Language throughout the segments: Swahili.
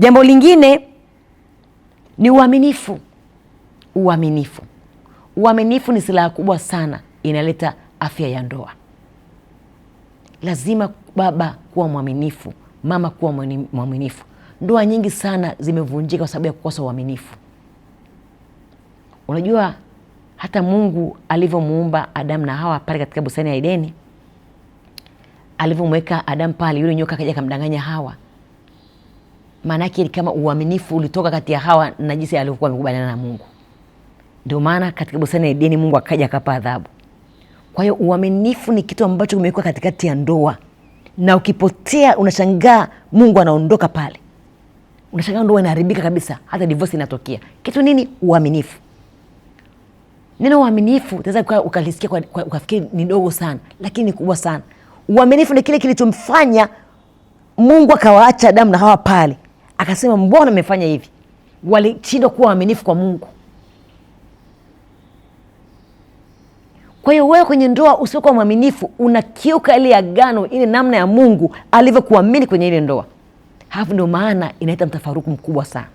Jambo lingine ni uaminifu. Uaminifu. Uaminifu ni silaha kubwa sana, inaleta afya ya ndoa. Lazima baba kuwa mwaminifu, mama kuwa mwaminifu. Ndoa nyingi sana zimevunjika kwa sababu ya kukosa uaminifu. Unajua hata Mungu alivyomuumba Adamu na Hawa pale katika bustani ya Edeni, alivyomweka Adamu pale, yule nyoka akaja akamdanganya Hawa. Maana yake kama uaminifu ulitoka kati ya Hawa na jinsi alivyokuwa amekubaliana na Mungu. Ndio maana katika bustani ya Edeni Mungu akaja akapa adhabu. Kwa hiyo uaminifu ni kitu ambacho kimewekwa katikati ya ndoa. Na ukipotea unashangaa Mungu anaondoka pale. Unashangaa ndoa inaharibika kabisa, hata divorce inatokea. Kitu nini? Uaminifu. Neno uaminifu unaweza ukalisikia ukafikiri ni dogo sana, lakini ni kubwa sana. Uaminifu ni kile kilichomfanya Mungu akawaacha Adamu na Hawa pale. Akasema mbona mmefanya hivi? Walishindwa kuwa waaminifu kwa Mungu. Kwa hiyo wewe kwenye ndoa usipokuwa mwaminifu, unakiuka ile agano, ile namna ya Mungu alivyokuamini kwenye ile ndoa. Hapo ndio maana inaita mtafaruku mkubwa sana.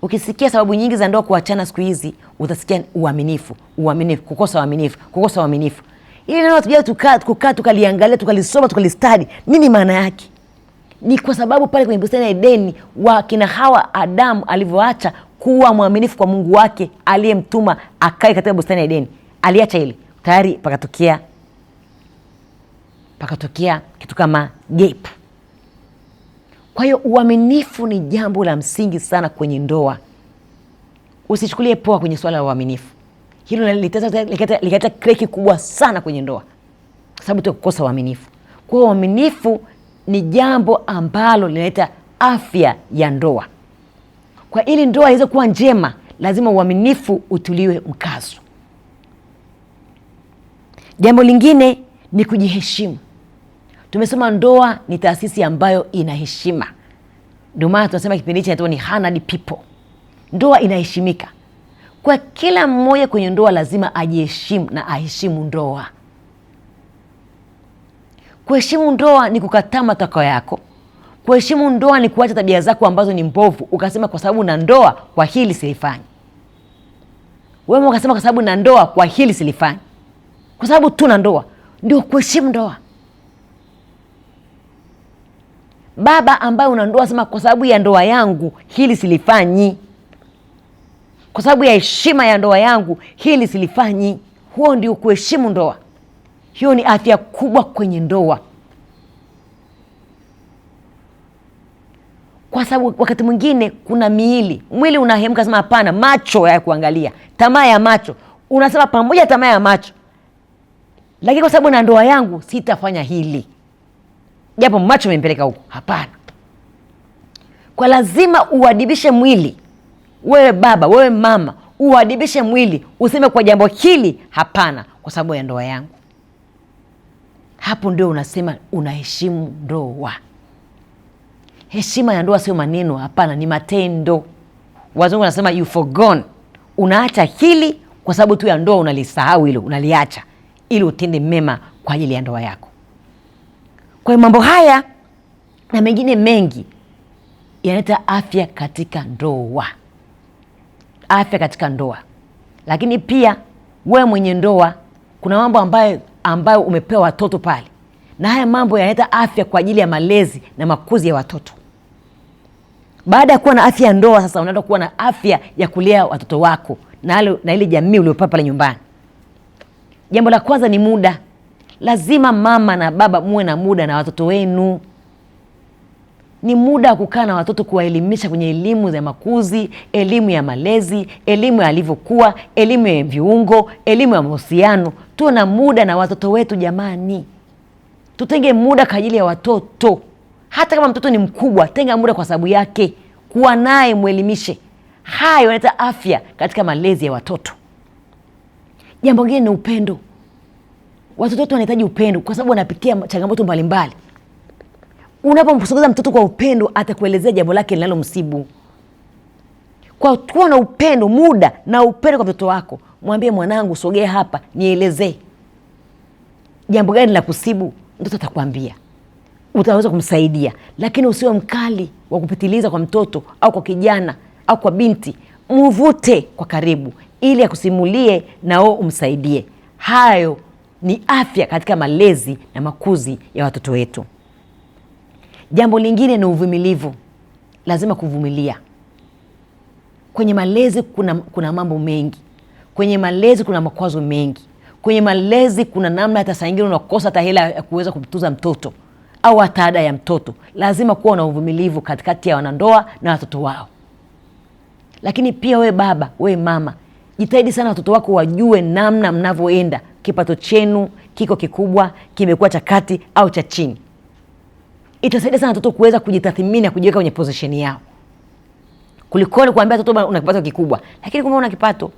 Ukisikia sababu nyingi za ndoa kuachana siku hizi, utasikia uaminifu, kukosa uaminifu. Ili neno tujue tukaa tukaliangalia, tukalisoma, tukalistadi. Nini maana yake? Ni kwa sababu pale kwenye bustani ya Edeni wakina Hawa, Adamu alivyoacha kuwa mwaminifu kwa Mungu wake aliyemtuma akae katika bustani ya Edeni, aliacha ile, tayari pakatokea kitu kama gap. Kwa hiyo uaminifu ni jambo la msingi sana kwenye ndoa. Usichukulie poa kwenye swala la uaminifu. Hilo likaleta kreki kubwa sana kwenye ndoa, kwa sababu tu kukosa uaminifu. Kwa hiyo uaminifu ni jambo ambalo linaleta afya ya ndoa. Kwa ili ndoa iweze kuwa njema, lazima uaminifu utuliwe mkazo. Jambo lingine ni kujiheshimu. Tumesema ndoa ni taasisi ambayo ina heshima. Ndio maana tunasema kipindi hichi ni honored people. Ndoa inaheshimika. Kwa kila mmoja kwenye ndoa lazima ajiheshimu na aheshimu ndoa. Kuheshimu ndoa ni kukataa matakwa yako. Kuheshimu ndoa ni kuacha tabia zako ambazo ni mbovu, ukasema kwa sababu na ndoa kwa hili silifanyi. Wewe ukasema kwa sababu na ndoa kwa hili silifanyi. Kwa sababu tu na ndoa. Ndio kuheshimu ndoa. Baba ambaye una ndoa sema kwa sababu ya ndoa yangu hili silifanyi. Kwa sababu ya heshima ya ndoa yangu hili silifanyi. Huo ndio kuheshimu ndoa. Hiyo ni afya kubwa kwenye ndoa. Kwa sababu wakati mwingine kuna mwili unahemka, sema hapana, macho ya kuangalia, tamaa ya macho. Unasema pamoja tamaa ya macho, lakini kwa sababu na ndoa yangu sitafanya hili, japo macho yamempeleka huko. Hapana. Kwa lazima uadibishe mwili. Wewe baba, wewe mama, uadibishe mwili, useme kwa jambo hili hapana, kwa sababu ya ndoa yangu. Hapo ndio unasema unaheshimu ndoa. Heshima ya ndoa sio maneno, hapana, ni matendo. Wazungu wanasema you forgone. Unaacha hili kwa sababu tu ya ndoa, unalisahau hilo, unaliacha ili utende mema kwa ajili ya ndoa yako. Kwa hiyo mambo haya na mengine mengi yanaleta afya katika ndoa. Afya katika ndoa. Lakini pia wewe mwenye ndoa kuna mambo ambayo umepewa watoto pale. Na haya mambo yanaleta afya kwa ajili ya malezi na makuzi ya watoto. Baada ya kuwa na afya ya ndoa, sasa unaenda kuwa na afya ya kulea watoto wako na ile jamii uliyopata pale nyumbani. Jambo la kwanza ni muda. Lazima mama na baba muwe na muda na watoto wenu. Ni muda wa kukaa na watoto, kuwaelimisha kwenye elimu za makuzi, elimu ya malezi, elimu ya alivyokuwa, elimu ya viungo, elimu ya mahusiano. Tuwe na muda na watoto wetu jamani. Tutenge muda kwa ajili ya watoto. Hata kama mtoto ni mkubwa, tenga muda kwa sababu yake. Kuwa naye, muelimishe. Hayo yanaleta afya katika malezi ya watoto. Jambo lingine ni upendo. Watoto wetu wanahitaji upendo kwa sababu wanapitia changamoto mbalimbali. Unapomsogeza mtoto kwa upendo, atakuelezea jambo lake linalomsibu. Kwa kuwa na upendo, muda na upendo kwa mtoto wako, mwambie mwanangu, sogea hapa, nielezee jambo gani la kusibu. Mtoto atakwambia. utaweza kumsaidia, lakini usiwe mkali wa kupitiliza kwa mtoto au kwa kijana au kwa binti. Mvute kwa karibu ili akusimulie na wewe umsaidie. Hayo ni afya katika malezi na makuzi ya watoto wetu. Jambo lingine ni uvumilivu. Lazima kuvumilia. Kwenye malezi kuna mambo mengi. Kwenye malezi kuna makwazo mengi. Kwenye malezi kuna namna hata saa nyingine unakosa hata hela ya kuweza kumtunza mtoto au hata ada ya mtoto. Lazima kuwa na uvumilivu katikati ya wanandoa na watoto wao. Lakini pia we baba, we mama, jitahidi sana watoto wako wajue namna mnavyoenda. Kipato chenu kiko kikubwa, kimekuwa cha kati au cha chini. Itasaidia sana watoto kuweza kujitathmini na kujiweka kwenye position yao. Kuliko kuambia watoto una kipato kikubwa, lakini kama una kipato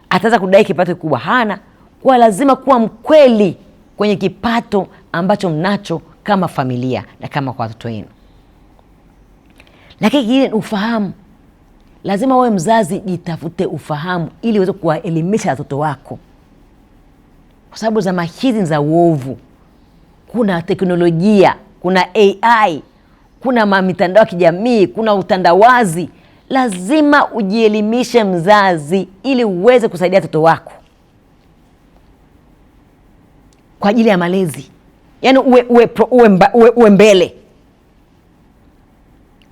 ataanza kudai kipato kikubwa hana. Kwa lazima kuwa mkweli kwenye kipato ambacho mnacho kama familia na kama kwa watoto wenu. Lakini kingine ufahamu. Lazima wewe mzazi jitafute ufahamu ili uweze kuwaelimisha watoto wako. Kwa sababu zama hizi za uovu, kuna teknolojia, kuna AI, kuna mitandao ya kijamii, kuna utandawazi. Lazima ujielimishe mzazi ili uweze kusaidia watoto wako kwa ajili ya malezi. Yaani uwe mbele.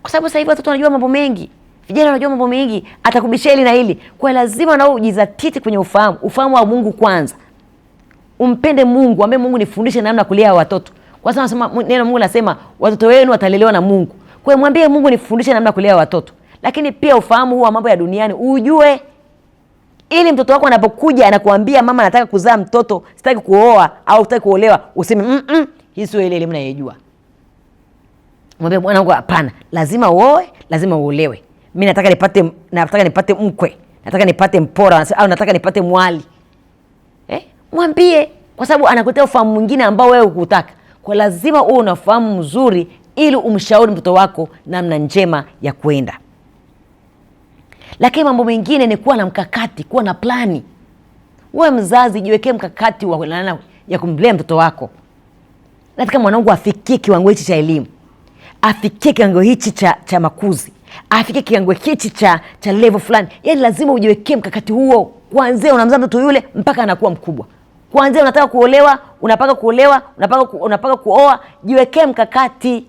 Kwa sababu sasa hivi watoto wanajua mambo mengi. Vijana wanajua mambo mengi, atakubishia hili na hili. Kwa lazima na wewe ujizatiti kwenye ufahamu wa Mungu kwanza. Umpende Mungu, ambaye Mungu nifundishe namna kulea watoto. Kwa sababu nasema neno Mungu nasema watoto wenu watalelewa na Mungu. Kwa hiyo mwambie Mungu nifundishe namna kulea watoto. Lakini pia ufahamu huu wa mambo ya duniani ujue, ili mtoto wako anapokuja anakuambia mama nataka kuzaa mtoto, sitaki kuoa au sitaki kuolewa, useme hii sio ile elimu nayojua. Mwambie mwanangu hapana, lazima uoe, lazima uolewe. Mimi nataka nipate mkwe, nataka nipate mpora au nataka nipate mwali. Mwambie, kwa sababu anakuletea ufahamu mwingine ambao wewe hukutaka. Kwa lazima uwe unafahamu mzuri ili umshauri mtoto wako namna njema ya kwenda. Lakini mambo mengine ni kuwa na mkakati, kuwa na plani. Wewe mzazi jiwekee mkakati ya kumlea mtoto wako. Nataka mwanangu afikie kiwango hichi cha elimu, afikie kiwango hichi cha makuzi, afikie kiwango hichi cha level fulani. Yaani lazima ujiwekee mkakati huo. Kuanzia unamzaa mtoto yule mpaka anakuwa mkubwa. Kuanzia unataka kuolewa, unapaka kuoa, jiwekee mkakati.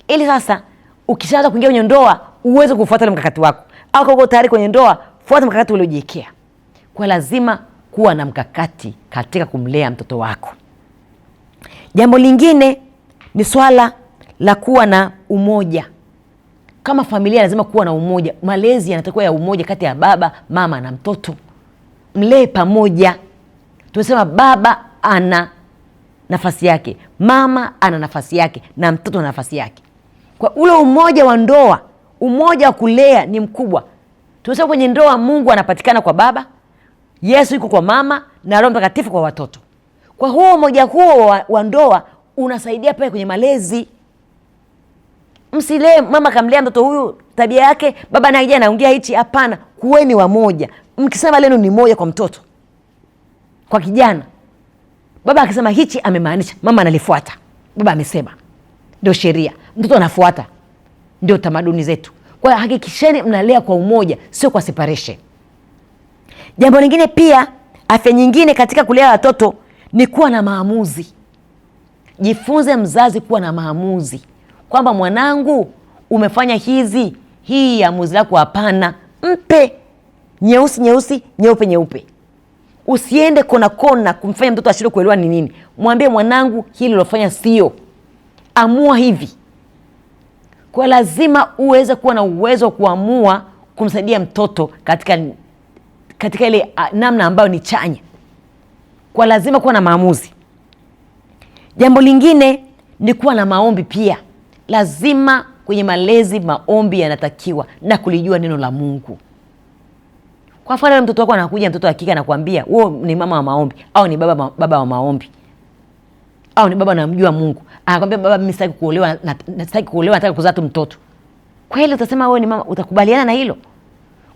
Ili sasa ukishaanza kuingia kwenye ndoa uweze kufuata ile mkakati wako. Au kama uko tayari kwenye ndoa, fuata mkakati uliojiwekea. Kwa lazima kuwa na mkakati katika kumlea mtoto wako. Jambo lingine ni swala la kuwa na umoja. Kama familia lazima kuwa na umoja. Malezi yanatakiwa ya umoja kati ya baba, mama na mtoto. Mlee pamoja. Tunasema baba ana nafasi yake, mama ana nafasi yake na mtoto ana nafasi yake. Kwa ule umoja wa ndoa, umoja wa kulea ni mkubwa. Tunasema kwenye ndoa Mungu anapatikana kwa baba, Yesu yuko kwa mama na Roho Mtakatifu kwa watoto. Kwa huo umoja huo wa ndoa unasaidia pia kwenye malezi. Msilee mama kamlea mtoto huyu tabia yake, baba naye anaongea hichi, hapana. Kuweni wamoja. Mkisema leno ni moja kwa mtoto. Kwa kijana, baba akisema hichi amemaanisha, mama analifuata. Baba amesema, ndio sheria. Mtoto anafuata. Ndio tamaduni zetu. Kwa hiyo hakikisheni mnalea kwa umoja, sio kwa separation. Jambo lingine pia, afya nyingine katika kulea watoto ni kuwa na maamuzi. Jifunze mzazi kuwa na maamuzi. Kwamba mwanangu umefanya hii maamuzi lako hapana. Mpe nyeusi, nyeupe. Usiende kona kumfanya mtoto ashindwe kuelewa ni nini. Mwambie mwanangu hili ulofanya sio. Amua hivi. Kwa lazima uweze kuwa na uwezo wa kuamua kumsaidia mtoto katika ile namna ambayo ni chanya. Kwa lazima kuwa na maamuzi. Jambo lingine ni kuwa na maombi pia. Lazima kwenye malezi maombi yanatakiwa na kulijua neno la Mungu. Kwa mfano mtoto wako anakuja, mtoto wa kike anakuambia, "Wewe ni mama wa maombi" au ni baba wa maombi. Au ni baba anamjua Mungu. Anakuambia, "Baba mimi sitaki kuolewa, nataka kuzaa tu mtoto." Kweli utasema wewe ni mama, utakubaliana na hilo?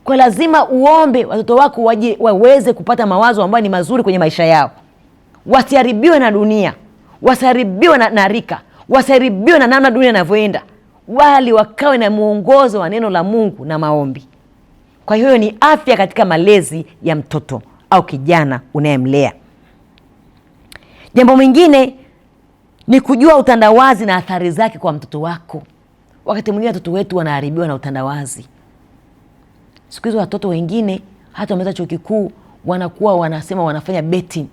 Kwa lazima uombe watoto wako waweze kupata mawazo ambayo ni mazuri kwenye maisha yao. Wasiharibiwe na dunia, wasiharibiwe na rika, wasiharibiwe na namna dunia inavyoenda, wali wakawe na muongozo wa neno la Mungu na maombi. Kwa hiyo ni afya katika malezi ya mtoto au kijana unayemlea. Jambo mwingine ni kujua utandawazi na athari zake kwa mtoto wako. Wakati mwingine watoto wetu wanaharibiwa na utandawazi. Siku hizo watoto wengine hata wameza chuo kikuu wanakuwa wanasema wanafanya betting.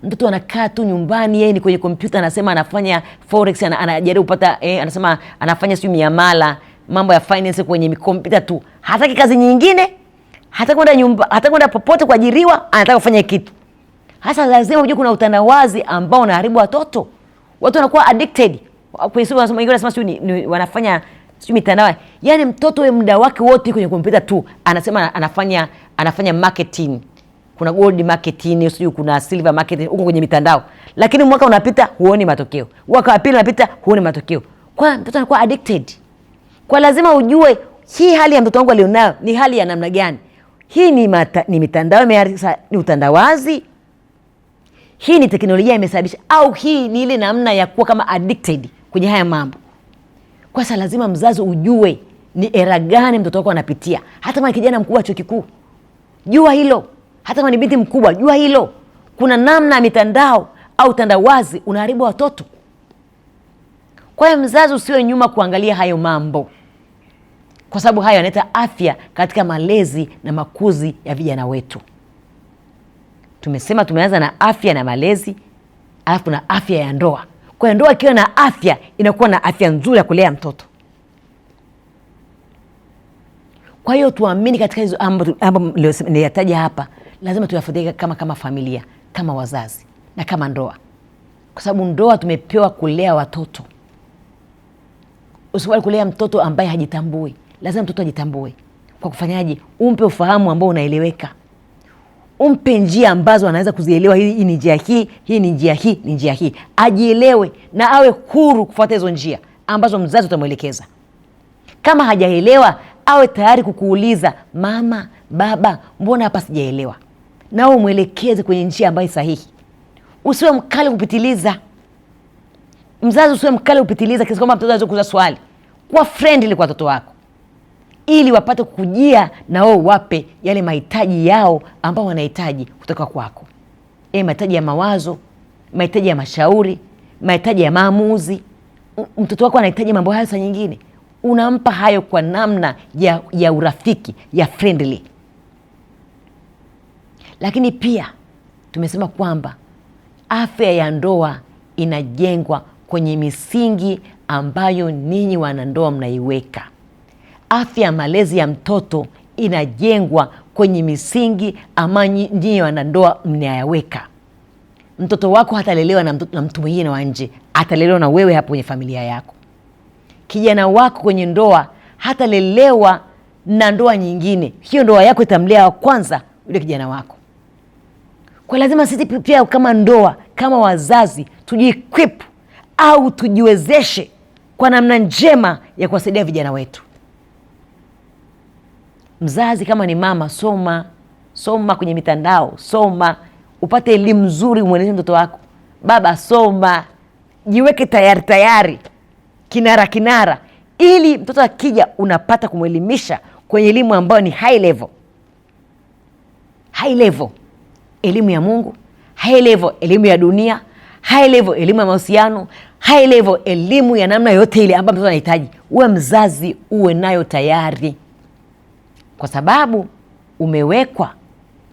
Mtoto anakaa tu nyumbani, yeye ni kwenye kompyuta, anasema anafanya forex, anajaribu kupata anasema anafanya sio miamala, mambo ya finance kwenye kompyuta tu. Hataki kazi nyingine, hataki kwenda nyumba, hataki kwenda popote kuajiriwa, anataka kufanya kitu. Hasa lazima ujue kuna utandawazi ambao unaharibu watoto. Watu wanakuwa addicted. Kwa sababu wanasema wengine wanasema wanafanya mitandao. Yaani mtoto wewe muda wake wote kwenye kompyuta tu, anasema anafanya marketing. Kuna gold marketing, sio kuna silver marketing huko kwenye mitandao. Lakini mwaka unapita huoni matokeo. Mwaka wa pili unapita huoni matokeo. Kwa mtoto anakuwa addicted. Kwa lazima ujue hii hali ya mtoto wangu alionayo ni hali ya namna gani. Hii ni mitandao ni utandawazi. Hii ni teknolojia imesababisha, au hii ni ile namna ya kuwa kama addicted kwenye haya mambo. Kwa sababu lazima mzazi ujue ni era gani mtoto wako anapitia. Hata kama kijana mkubwa chuo kikuu, jua hilo. Hata kama ni binti mkubwa, jua hilo. Kuna namna mitandao au utandawazi unaharibu watoto. Kwa hiyo mzazi usiwe nyuma kuangalia hayo mambo, kwa sababu hayo yanaleta afya katika malezi na makuzi ya vijana wetu. Tumesema tumeanza na afya na malezi, alafu na afya ya ndoa. Kwa hiyo ndoa ikiwa na afya, inakuwa na afya nzuri ya kulea mtoto. Kwa hiyo tuamini katika hizo ambapo niliyataja hapa, lazima tuyafuatilie kama familia, kama wazazi na kama ndoa. Kwa sababu ndoa tumepewa kulea watoto. Usiwahi kulea mtoto ambaye hajitambui. Lazima mtoto ajitambue. Kwa kufanyaje? Umpe ufahamu ambao unaeleweka. Umpe njia ambazo anaweza kuzielewa, hii ni njia hii, hii ni njia hii, ni njia hii. Ajielewe na awe huru kufuata hizo njia ambazo mzazi utamwelekeza. Kama hajaelewa, awe tayari kukuuliza, mama, baba, mbona hapa sijaelewa? Na umwelekeze kwenye njia ambayo sahihi. Usiwe mkali kupitiliza. Mzazi usiwe mkali kupitiliza kiasi kwamba mtoto anaweza kuuliza swali. Kuwa friendly kwa watoto wako, ili wapate kukujia na wao wape yale mahitaji yao ambao wanahitaji kutoka kwako. Mahitaji ya mawazo, mahitaji ya mashauri, mahitaji ya maamuzi. Mtoto wako anahitaji mambo hayo, saa nyingine unampa hayo kwa namna ya urafiki, ya friendly. Lakini pia tumesema kwamba afya ya ndoa inajengwa kwenye misingi ambayo ninyi wanandoa mnaiweka. Afya ya malezi ya mtoto inajengwa kwenye misingi ambayo nyinyi wanandoa mnayaweka. Mtoto wako hatalelewa na mtu mwingine wa nje, atalelewa na wewe hapo kwenye familia yako. Kijana wako kwenye ndoa hatalelewa na ndoa nyingine. Hiyo ndoa yako itamlea kwanza yule kijana wako. Kwa lazima sisi pia kama ndoa, kama wazazi, tujiequip au tujiwezeshe kwa namna njema ya kuwasaidia vijana wetu. Mzazi kama ni mama, soma kwenye mitandao, soma upate elimu nzuri, umweleze mtoto wako. Baba, soma, jiweke tayari kinara, ili mtoto akija unapata kumwelimisha kwenye elimu ambayo ni high level, elimu ya Mungu, high level elimu ya dunia, high level elimu ya mahusiano, high level elimu ya namna yote ile ambayo mtoto anahitaji. Uwe mzazi, uwe nayo tayari, kwa sababu umewekwa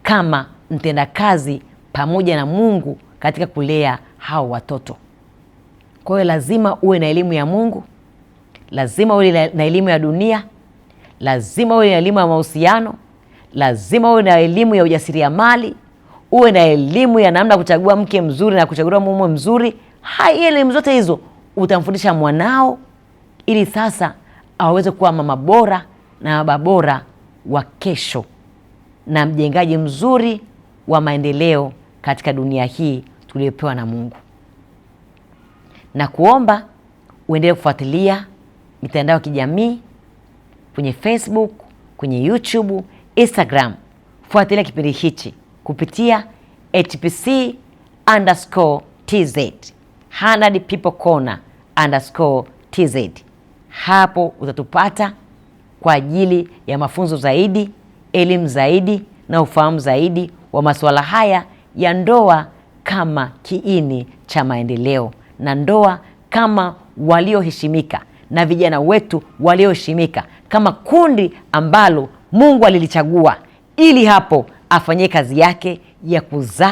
kama mtendakazi pamoja na Mungu katika kulea hao watoto. Kwa hiyo lazima uwe na elimu ya Mungu, lazima uwe na elimu ya dunia, lazima uwe na elimu ya mahusiano, lazima uwe na elimu ya ujasiriamali, uwe na elimu ya namna kuchagua mke mzuri na kuchagua mume mzuri. Hai, elimu zote hizo utamfundisha mwanao, ili sasa aweze kuwa mama bora na baba bora wa kesho, na mjengaji mzuri wa maendeleo katika dunia hii tuliyopewa na Mungu. Na kuomba uendelee kufuatilia mitandao ya kijamii kwenye Facebook, kwenye YouTube, Instagram. Fuatilia kipindi hichi kupitia HPC_TZ, 100 People Corner _tz. Hapo utatupata kwa ajili ya mafunzo zaidi, elimu zaidi na ufahamu zaidi wa masuala haya ya ndoa kama kiini cha maendeleo, na ndoa kama walioheshimika, na vijana wetu walioheshimika kama kundi ambalo Mungu alilichagua ili hapo afanyie kazi yake ya kuzaa